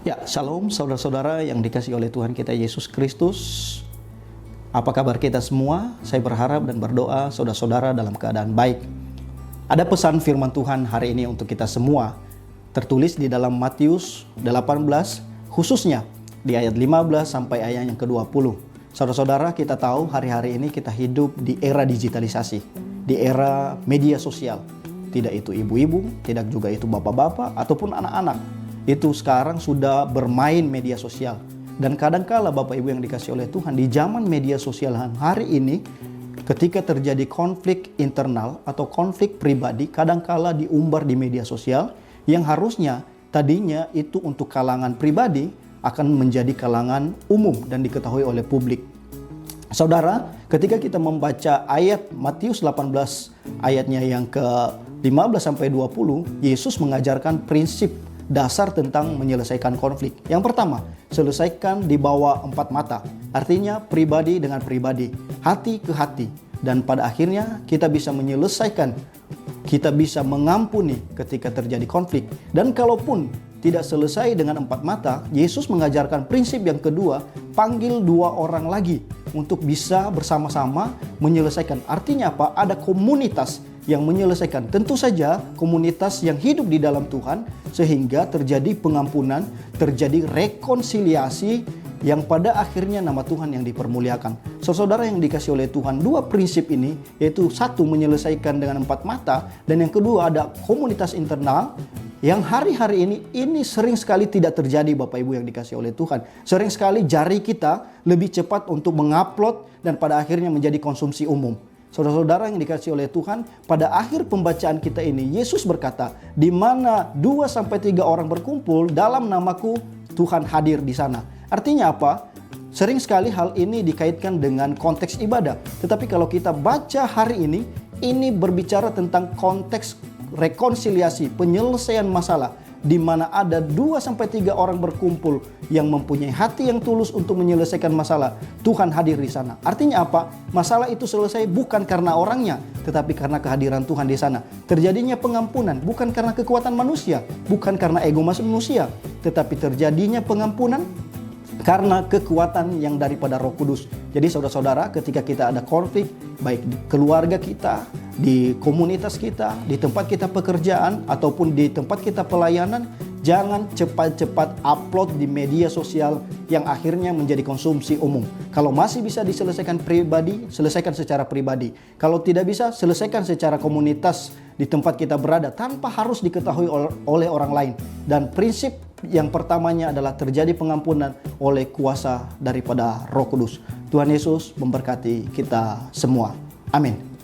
Ya, shalom saudara-saudara yang dikasihi oleh Tuhan kita Yesus Kristus. Apa kabar kita semua? Saya berharap dan berdoa saudara-saudara dalam keadaan baik. Ada pesan firman Tuhan hari ini untuk kita semua, tertulis di dalam Matius 18, khususnya di ayat 15 sampai ayat yang ke-20. Saudara-saudara, kita tahu hari-hari ini kita hidup di era digitalisasi, di era media sosial. Tidak itu ibu-ibu, tidak juga itu bapak-bapak ataupun anak-anak. Itu sekarang sudah bermain media sosial. Dan kadangkala Bapak Ibu yang dikasihi oleh Tuhan, di zaman media sosial hari ini, ketika terjadi konflik internal atau konflik pribadi, kadangkala diumbar di media sosial, yang harusnya tadinya itu untuk kalangan pribadi, akan menjadi kalangan umum dan diketahui oleh publik. Saudara, ketika kita membaca ayat Matius 18 ayatnya yang ke-15 sampai 20, Yesus mengajarkan prinsip dasar tentang menyelesaikan konflik. Yang pertama, selesaikan di bawah 4 mata. Artinya pribadi dengan pribadi, hati ke hati. Dan pada akhirnya kita bisa menyelesaikan, kita bisa mengampuni ketika terjadi konflik. Dan kalaupun tidak selesai dengan 4 mata, Yesus mengajarkan prinsip yang kedua, panggil 2 orang lagi untuk bisa bersama-sama menyelesaikan. Artinya apa? Ada komunitas yang menyelesaikan. Tentu saja komunitas yang hidup di dalam Tuhan, sehingga terjadi pengampunan, terjadi rekonsiliasi yang pada akhirnya nama Tuhan yang dipermuliakan. Saudara yang dikasihi oleh Tuhan, 2 prinsip ini, yaitu 1 menyelesaikan dengan 4 mata, dan yang kedua ada komunitas internal yang hari-hari ini sering sekali tidak terjadi, Bapak Ibu yang dikasihi oleh Tuhan. Sering sekali jari kita lebih cepat untuk mengupload dan pada akhirnya menjadi konsumsi umum. Saudara-saudara yang dikasihi oleh Tuhan, pada akhir pembacaan kita ini, Yesus berkata, di mana 2-3 orang berkumpul dalam namaku, Tuhan hadir di sana. Artinya apa? Sering sekali hal ini dikaitkan dengan konteks ibadah. Tetapi kalau kita baca hari ini berbicara tentang konteks rekonsiliasi, penyelesaian masalah, di mana ada 2-3 orang berkumpul yang mempunyai hati yang tulus untuk menyelesaikan masalah, Tuhan hadir di sana. Artinya apa? Masalah itu selesai bukan karena orangnya, tetapi karena kehadiran Tuhan di sana. Terjadinya pengampunan bukan karena kekuatan manusia, bukan karena ego manusia, tetapi terjadinya pengampunan karena kekuatan yang daripada Roh Kudus. Jadi saudara-saudara, ketika kita ada konflik, baik di keluarga kita, di komunitas kita, di tempat kita pekerjaan, ataupun di tempat kita pelayanan, jangan cepat-cepat upload di media sosial yang akhirnya menjadi konsumsi umum. Kalau masih bisa diselesaikan pribadi, selesaikan secara pribadi. Kalau tidak bisa, selesaikan secara komunitas di tempat kita berada tanpa harus diketahui oleh orang lain. Dan prinsip yang pertamanya adalah terjadi pengampunan oleh kuasa daripada Roh Kudus. Tuhan Yesus memberkati kita semua. Amin.